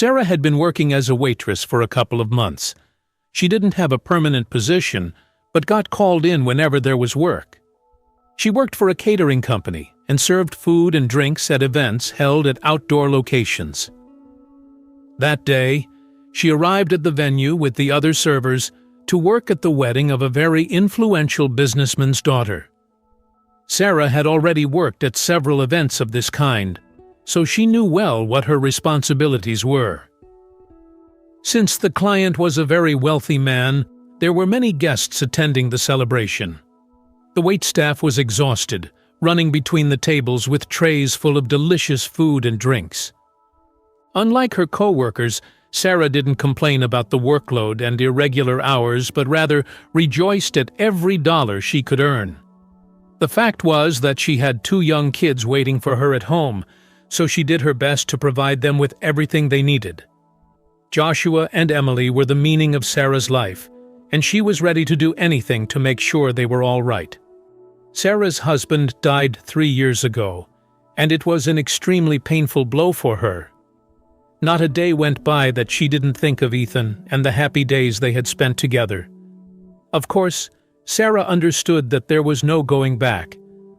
Sarah had been working as a waitress for a couple of months. She didn't have a permanent position, but got called in whenever there was work. She worked for a catering company and served food and drinks at events held at outdoor locations. That day, she arrived at the venue with the other servers to work at the wedding of a very influential businessman's daughter. Sarah had already worked at several events of this kind, so she knew well what her responsibilities were. Since the client was a very wealthy man, there were many guests attending the celebration. The waitstaff was exhausted, running between the tables with trays full of delicious food and drinks. Unlike her co-workers, Sarah didn't complain about the workload and irregular hours, but rather rejoiced at every dollar she could earn. The fact was that she had 2 young kids waiting for her at home, so she did her best to provide them with everything they needed. Joshua and Emily were the meaning of Sarah's life, and she was ready to do anything to make sure they were all right. Sarah's husband died 3 years ago, and it was an extremely painful blow for her. Not a day went by that she didn't think of Ethan and the happy days they had spent together. Of course, Sarah understood that there was no going back,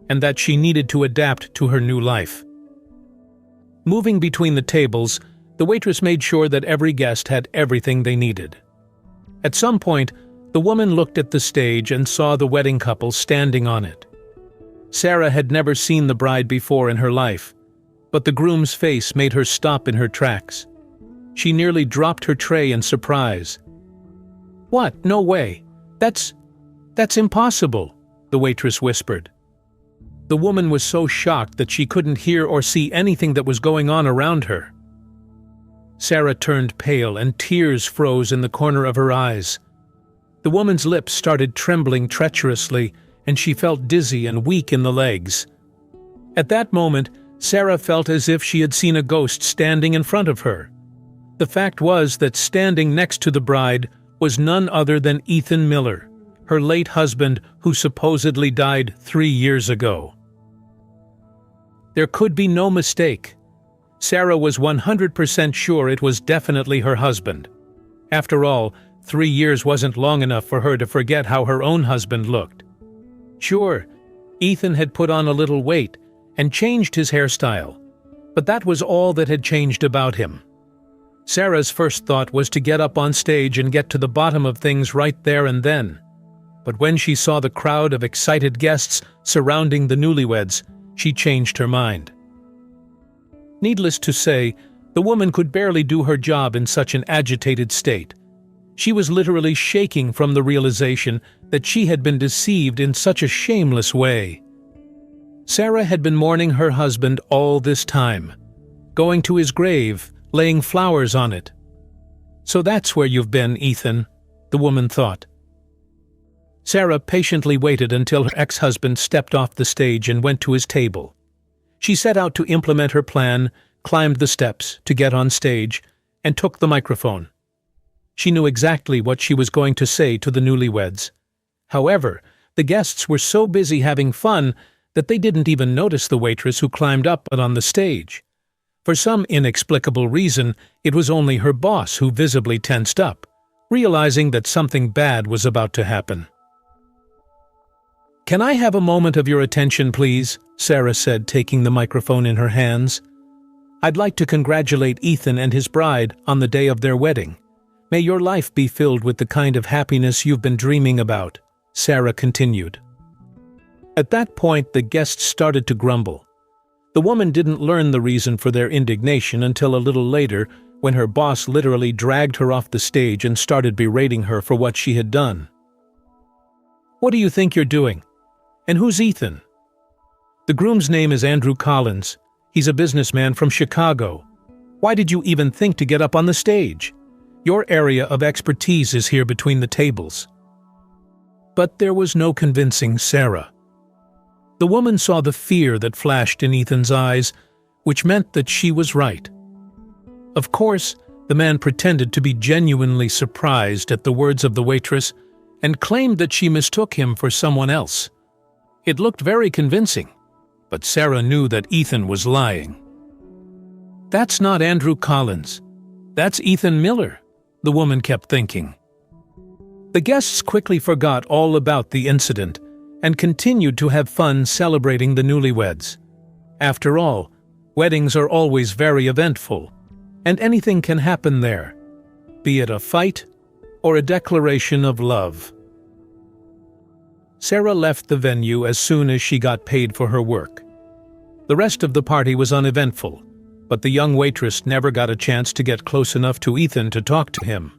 and that she needed to adapt to her new life. Moving between the tables, the waitress made sure that every guest had everything they needed. At some point, the woman looked at the stage and saw the wedding couple standing on it. Sarah had never seen the bride before in her life, but the groom's face made her stop in her tracks. She nearly dropped her tray in surprise. "What? No way. That's impossible," the waitress whispered. The woman was so shocked that she couldn't hear or see anything that was going on around her. Sarah turned pale and tears froze in the corner of her eyes. The woman's lips started trembling treacherously, and she felt dizzy and weak in the legs. At that moment, Sarah felt as if she had seen a ghost standing in front of her. The fact was that standing next to the bride was none other than Ethan Miller, her late husband who supposedly died 3 years ago. There could be no mistake. Sarah was 100% sure it was definitely her husband. After all, 3 years wasn't long enough for her to forget how her own husband looked. Sure, Ethan had put on a little weight and changed his hairstyle, but that was all that had changed about him. Sarah's first thought was to get up on stage and get to the bottom of things right there and then. But when she saw the crowd of excited guests surrounding the newlyweds, she changed her mind. Needless to say, the woman could barely do her job in such an agitated state. She was literally shaking from the realization that she had been deceived in such a shameless way. Sarah had been mourning her husband all this time, going to his grave, laying flowers on it. "So that's where you've been, Ethan," the woman thought. Sarah patiently waited until her ex-husband stepped off the stage and went to his table. She set out to implement her plan, climbed the steps to get on stage, and took the microphone. She knew exactly what she was going to say to the newlyweds. However, the guests were so busy having fun that they didn't even notice the waitress who climbed up on the stage. For some inexplicable reason, it was only her boss who visibly tensed up, realizing that something bad was about to happen. "Can I have a moment of your attention, please?" Sarah said, taking the microphone in her hands. "I'd like to congratulate Ethan and his bride on the day of their wedding. May your life be filled with the kind of happiness you've been dreaming about," Sarah continued. At that point, the guests started to grumble. The woman didn't learn the reason for their indignation until a little later, when her boss literally dragged her off the stage and started berating her for what she had done. "What do you think you're doing? And who's Ethan?" "The groom's name is Andrew Collins. He's a businessman from Chicago. Why did you even think to get up on the stage? Your area of expertise is here between the tables." But there was no convincing Sarah. The woman saw the fear that flashed in Ethan's eyes, which meant that she was right. Of course, the man pretended to be genuinely surprised at the words of the waitress and claimed that she mistook him for someone else. It looked very convincing, but Sarah knew that Ethan was lying. "That's not Andrew Collins. "That's Ethan Miller," the woman kept thinking. The guests quickly forgot all about the incident and continued to have fun celebrating the newlyweds. After all, weddings are always very eventful, and anything can happen there, be it a fight or a declaration of love. Sarah left the venue as soon as she got paid for her work. The rest of the party was uneventful, but the young waitress never got a chance to get close enough to Ethan to talk to him.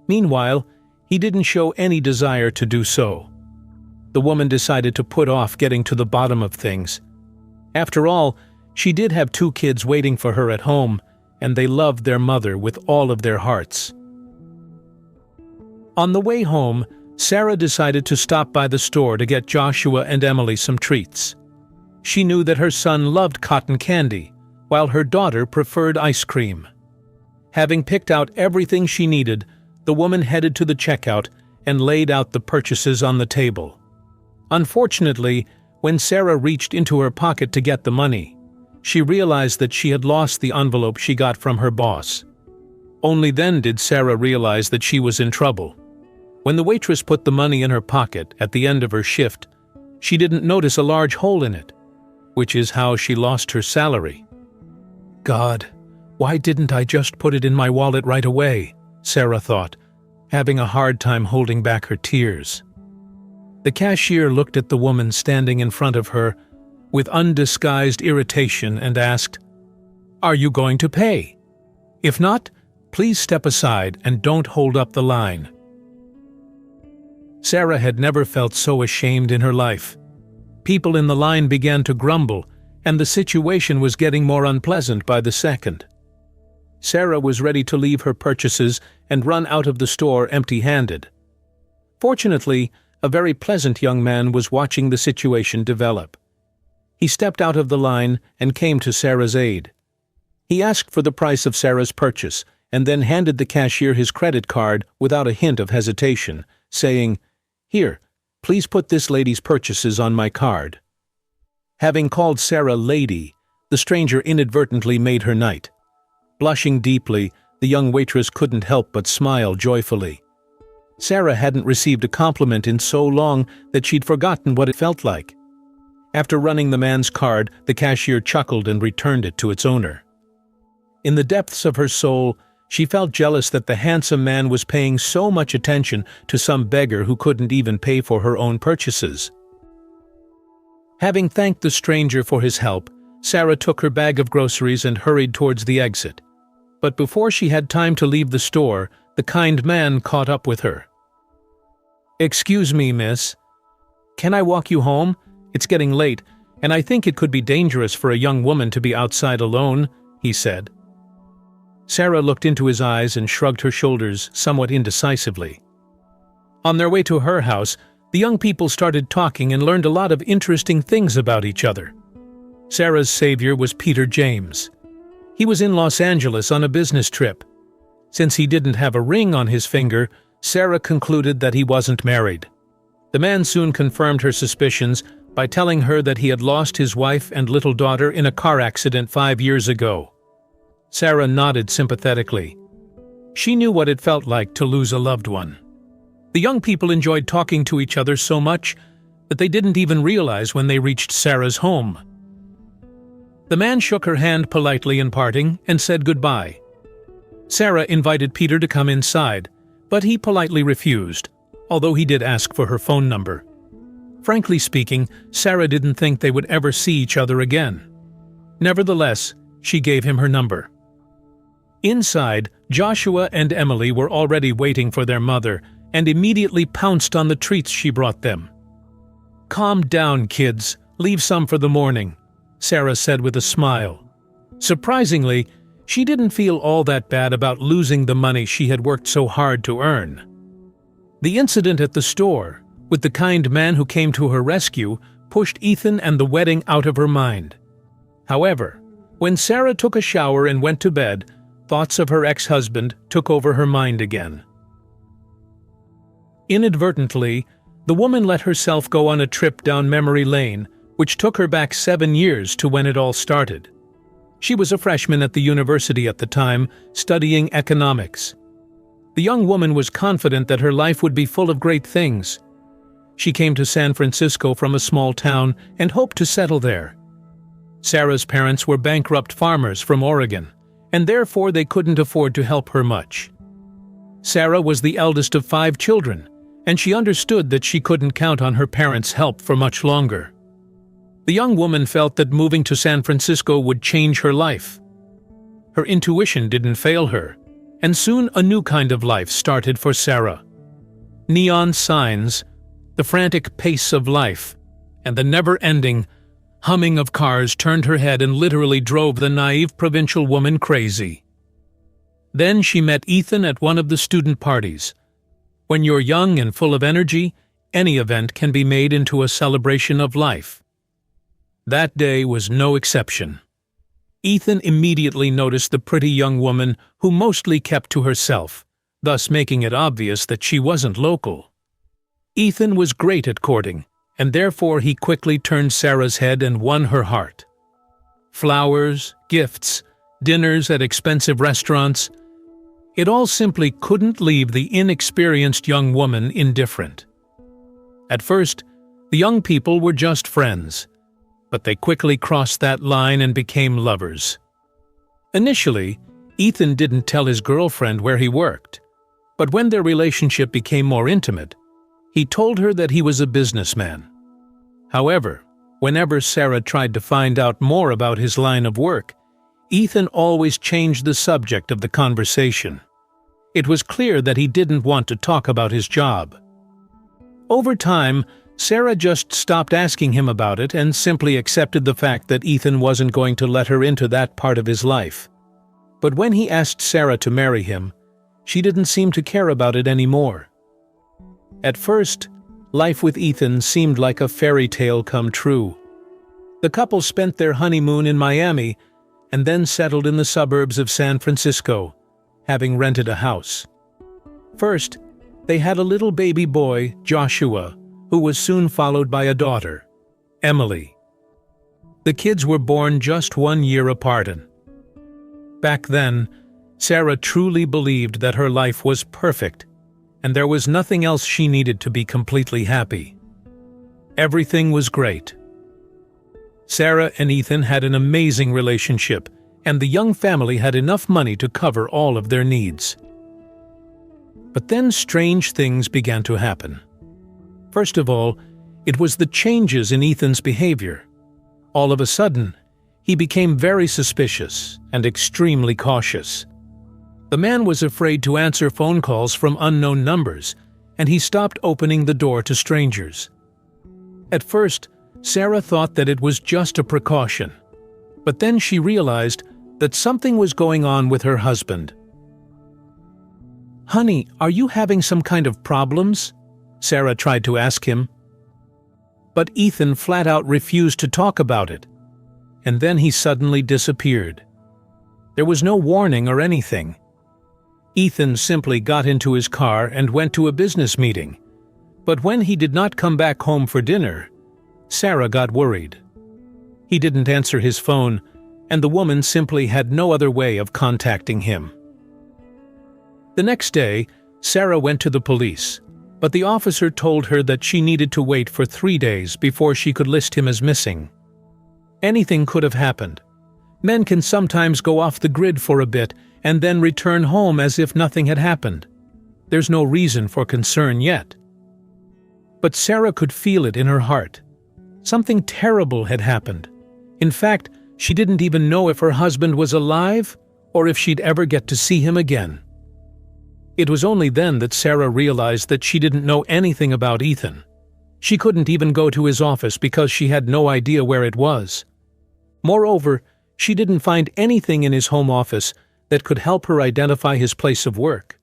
Meanwhile, he didn't show any desire to do so. The woman decided to put off getting to the bottom of things. After all, she did have 2 kids waiting for her at home, and they loved their mother with all of their hearts. On the way home, Sarah decided to stop by the store to get Joshua and Emily some treats. She knew that her son loved cotton candy, while her daughter preferred ice cream. Having picked out everything she needed, the woman headed to the checkout and laid out the purchases on the table. Unfortunately, when Sarah reached into her pocket to get the money, she realized that she had lost the envelope she got from her boss. Only then did Sarah realize that she was in trouble. When the waitress put the money in her pocket at the end of her shift, she didn't notice a large hole in it, which is how she lost her salary. "God, why didn't I just put it in my wallet right away?" Sarah thought, having a hard time holding back her tears. The cashier looked at the woman standing in front of her with undisguised irritation and asked, "Are you going to pay? If not, please step aside and don't hold up the line." Sarah had never felt so ashamed in her life. People in the line began to grumble, and the situation was getting more unpleasant by the second. Sarah was ready to leave her purchases and run out of the store empty-handed. Fortunately, a very pleasant young man was watching the situation develop. He stepped out of the line and came to Sarah's aid. He asked for the price of Sarah's purchase and then handed the cashier his credit card without a hint of hesitation, saying, "Here, please put this lady's purchases on my card." Having called Sarah lady, the stranger inadvertently made her night. Blushing deeply, the young waitress couldn't help but smile joyfully. Sarah hadn't received a compliment in so long that she'd forgotten what it felt like. After running the man's card, the cashier chuckled and returned it to its owner. In the depths of her soul, she felt jealous that the handsome man was paying so much attention to some beggar who couldn't even pay for her own purchases. Having thanked the stranger for his help, Sarah took her bag of groceries and hurried towards the exit. But before she had time to leave the store, the kind man caught up with her. "Excuse me, miss. Can I walk you home? It's getting late, and I think it could be dangerous for a young woman to be outside alone," he said. Sarah looked into his eyes and shrugged her shoulders somewhat indecisively. On their way to her house, the young people started talking and learned a lot of interesting things about each other. Sarah's savior was Peter James. He was in Los Angeles on a business trip. Since he didn't have a ring on his finger, Sarah concluded that he wasn't married. The man soon confirmed her suspicions by telling her that he had lost his wife and little daughter in a car accident 5 years ago. Sarah nodded sympathetically. She knew what it felt like to lose a loved one. The young people enjoyed talking to each other so much that they didn't even realize when they reached Sarah's home. The man shook her hand politely in parting and said goodbye. Sarah invited Peter to come inside, but he politely refused, although he did ask for her phone number. Frankly speaking, Sarah didn't think they would ever see each other again. Nevertheless, she gave him her number. Inside, Joshua and Emily were already waiting for their mother and immediately pounced on the treats she brought them. "Calm down, kids. Leave some for the morning," Sarah said with a smile. Surprisingly, she didn't feel all that bad about losing the money she had worked so hard to earn. The incident at the store, with the kind man who came to her rescue, pushed Ethan and the wedding out of her mind. However, when Sarah took a shower and went to bed, thoughts of her ex-husband took over her mind again. Inadvertently, the woman let herself go on a trip down memory lane, which took her back 7 years to when it all started. She was a freshman at the university at the time, studying economics. The young woman was confident that her life would be full of great things. She came to San Francisco from a small town and hoped to settle there. Sarah's parents were bankrupt farmers from Oregon, and therefore they couldn't afford to help her much. Sarah was the eldest of 5 children, and she understood that she couldn't count on her parents' help for much longer. The young woman felt that moving to San Francisco would change her life. Her intuition didn't fail her, and soon a new kind of life started for Sarah. Neon signs, the frantic pace of life, and the never-ending humming of cars turned her head and literally drove the naive provincial woman crazy. Then she met Ethan at one of the student parties. When you're young and full of energy, any event can be made into a celebration of life. That day was no exception. Ethan immediately noticed the pretty young woman who mostly kept to herself, thus making it obvious that she wasn't local. Ethan was great at courting, and therefore he quickly turned Sarah's head and won her heart. Flowers, gifts, dinners at expensive restaurants, it all simply couldn't leave the inexperienced young woman indifferent. At first, the young people were just friends, but they quickly crossed that line and became lovers. Initially, Ethan didn't tell his girlfriend where he worked, but when their relationship became more intimate, he told her that he was a businessman. However, whenever Sarah tried to find out more about his line of work, Ethan always changed the subject of the conversation. It was clear that he didn't want to talk about his job. Over time, Sarah just stopped asking him about it and simply accepted the fact that Ethan wasn't going to let her into that part of his life. But when he asked Sarah to marry him, she didn't seem to care about it anymore. At first, life with Ethan seemed like a fairy tale come true. The couple spent their honeymoon in Miami and then settled in the suburbs of San Francisco, having rented a house. First, they had a little baby boy, Joshua, who was soon followed by a daughter, Emily. The kids were born just 1 year apart. Back then, Sarah truly believed that her life was perfect, and there was nothing else she needed to be completely happy. Everything was great. Sarah and Ethan had an amazing relationship, and the young family had enough money to cover all of their needs. But then strange things began to happen. First of all, it was the changes in Ethan's behavior. All of a sudden, he became very suspicious and extremely cautious. The man was afraid to answer phone calls from unknown numbers, and he stopped opening the door to strangers. At first, Sarah thought that it was just a precaution, but then she realized that something was going on with her husband. "Honey, are you having some kind of problems?" Sarah tried to ask him. But Ethan flat out refused to talk about it, and then he suddenly disappeared. There was no warning or anything. Ethan simply got into his car and went to a business meeting, but when he did not come back home for dinner, Sarah got worried. He didn't answer his phone, and the woman simply had no other way of contacting him. The next day, Sarah went to the police, but the officer told her that she needed to wait for 3 days before she could list him as missing. Anything could have happened. Men can sometimes go off the grid for a bit and then return home as if nothing had happened. There's no reason for concern yet. But Sarah could feel it in her heart. Something terrible had happened. In fact, she didn't even know if her husband was alive or if she'd ever get to see him again. It was only then that Sarah realized that she didn't know anything about Ethan. She couldn't even go to his office because she had no idea where it was. Moreover, she didn't find anything in his home office that could help her identify his place of work.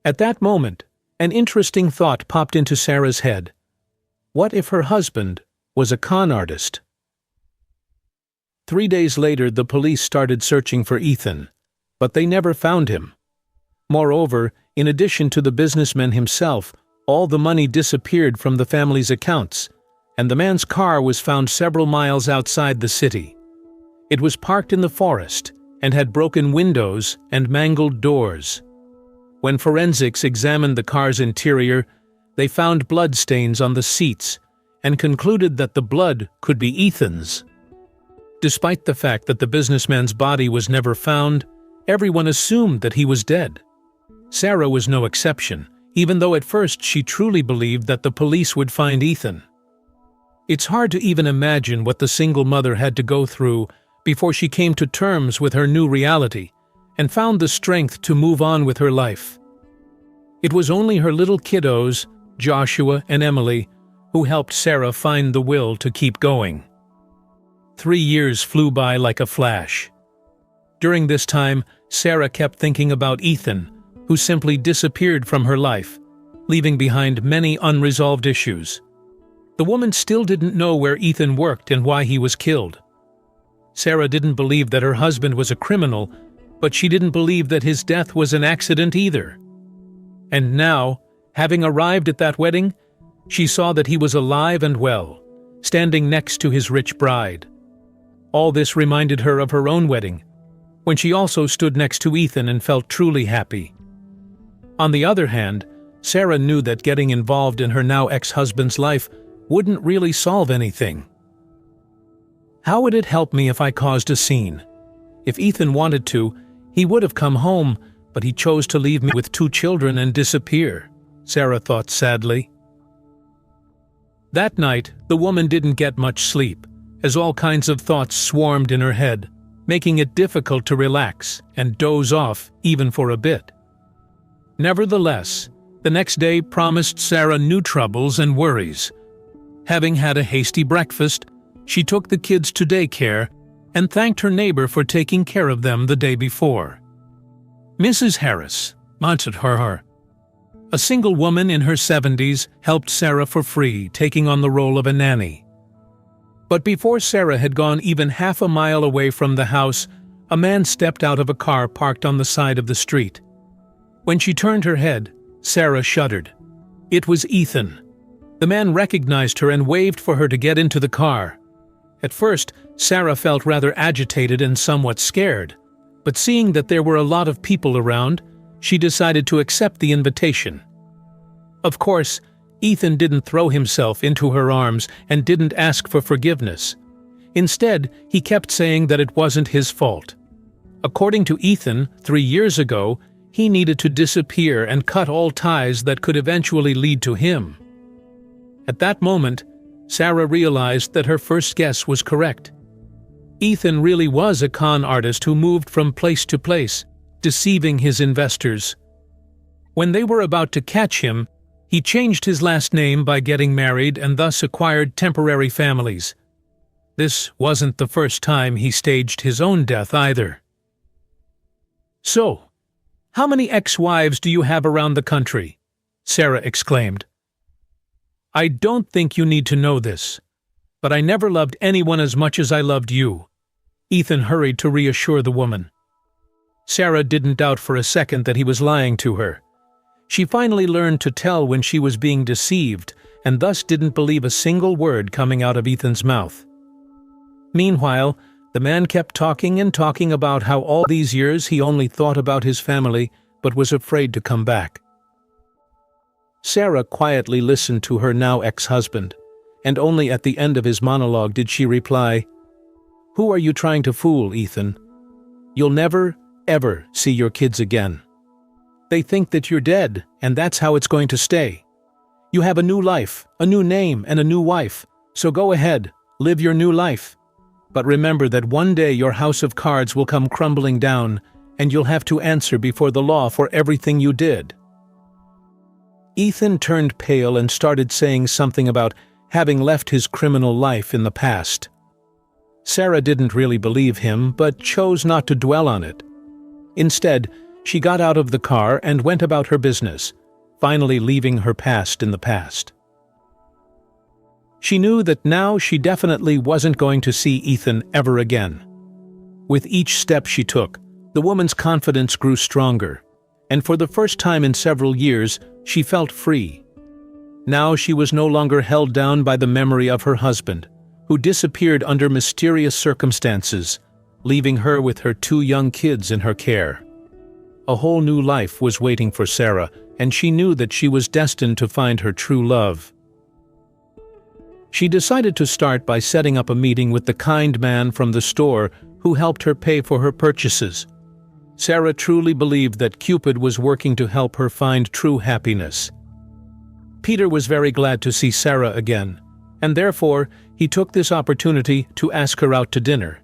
At that moment, an interesting thought popped into Sarah's head. What if her husband was a con artist? 3 days later, the police started searching for Ethan, but they never found him. Moreover, in addition to the businessman himself, all the money disappeared from the family's accounts, and the man's car was found several miles outside the city. It was parked in the forest and had broken windows and mangled doors. When forensics examined the car's interior, they found bloodstains on the seats and concluded that the blood could be Ethan's. Despite the fact that the businessman's body was never found, everyone assumed that he was dead. Sarah was no exception, even though at first she truly believed that the police would find Ethan. It's hard to even imagine what the single mother had to go through before she came to terms with her new reality and found the strength to move on with her life. It was only her little kiddos, Joshua and Emily, who helped Sarah find the will to keep going. 3 years flew by like a flash. During this time, Sarah kept thinking about Ethan, who simply disappeared from her life, leaving behind many unresolved issues. The woman still didn't know where Ethan worked and why he was killed. Sarah didn't believe that her husband was a criminal, but she didn't believe that his death was an accident either. And now, having arrived at that wedding, she saw that he was alive and well, standing next to his rich bride. All this reminded her of her own wedding, when she also stood next to Ethan and felt truly happy. On the other hand, Sarah knew that getting involved in her now ex-husband's life wouldn't really solve anything. How would it help me if I caused a scene? If Ethan wanted to, he would have come home, but he chose to leave me with 2 children and disappear, Sarah thought sadly. That night, the woman didn't get much sleep, as all kinds of thoughts swarmed in her head, making it difficult to relax and doze off even for a bit. Nevertheless, the next day promised Sarah new troubles and worries. Having had a hasty breakfast, she took the kids to daycare and thanked her neighbor for taking care of them the day before. Mrs. Harris, a single woman in her 70s, helped Sarah for free, taking on the role of a nanny. But before Sarah had gone even half a mile away from the house, a man stepped out of a car parked on the side of the street. When she turned her head, Sarah shuddered. It was Ethan. The man recognized her and waved for her to get into the car. At first, Sarah felt rather agitated and somewhat scared, but seeing that there were a lot of people around, she decided to accept the invitation. Of course, Ethan didn't throw himself into her arms and didn't ask for forgiveness. Instead, he kept saying that it wasn't his fault. According to Ethan, 3 years ago, he needed to disappear and cut all ties that could eventually lead to him. At that moment, Sarah realized that her first guess was correct. Ethan really was a con artist who moved from place to place, deceiving his investors. When they were about to catch him, he changed his last name by getting married and thus acquired temporary families. This wasn't the first time he staged his own death either. "So, how many ex-wives do you have around the country?" Sarah exclaimed. "I don't think you need to know this, but I never loved anyone as much as I loved you," Ethan hurried to reassure the woman. Sarah didn't doubt for a second that he was lying to her. She finally learned to tell when she was being deceived and thus didn't believe a single word coming out of Ethan's mouth. Meanwhile, the man kept talking and talking about how all these years he only thought about his family but was afraid to come back. Sarah quietly listened to her now ex-husband, and only at the end of his monologue did she reply, "Who are you trying to fool, Ethan? You'll never, ever see your kids again. They think that you're dead, and that's how it's going to stay. You have a new life, a new name, and a new wife, so go ahead, live your new life. But remember that one day your house of cards will come crumbling down, and you'll have to answer before the law for everything you did." Ethan turned pale and started saying something about having left his criminal life in the past. Sarah didn't really believe him, but chose not to dwell on it. Instead, she got out of the car and went about her business, finally leaving her past in the past. She knew that now she definitely wasn't going to see Ethan ever again. With each step she took, the woman's confidence grew stronger, and for the first time in several years, she felt free. Now she was no longer held down by the memory of her husband, who disappeared under mysterious circumstances, leaving her with her 2 young kids in her care. A whole new life was waiting for Sarah, and she knew that she was destined to find her true love. She decided to start by setting up a meeting with the kind man from the store who helped her pay for her purchases. Sarah truly believed that Cupid was working to help her find true happiness. Peter was very glad to see Sarah again, and therefore he took this opportunity to ask her out to dinner.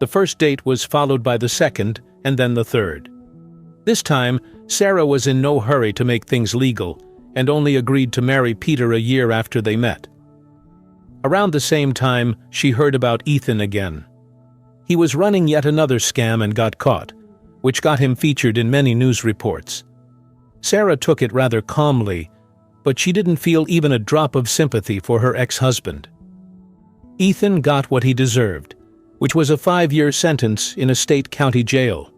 The first date was followed by the second, and then the third. This time, Sarah was in no hurry to make things legal, and only agreed to marry Peter a year after they met. Around the same time, she heard about Ethan again. He was running yet another scam and got caught, which got him featured in many news reports. Sarah took it rather calmly, but she didn't feel even a drop of sympathy for her ex-husband. Ethan got what he deserved, which was a 5-year sentence in a state county jail.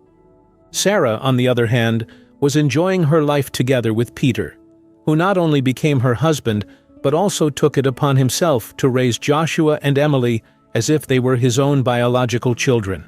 Sarah, on the other hand, was enjoying her life together with Peter, who not only became her husband, but also took it upon himself to raise Joshua and Emily as if they were his own biological children.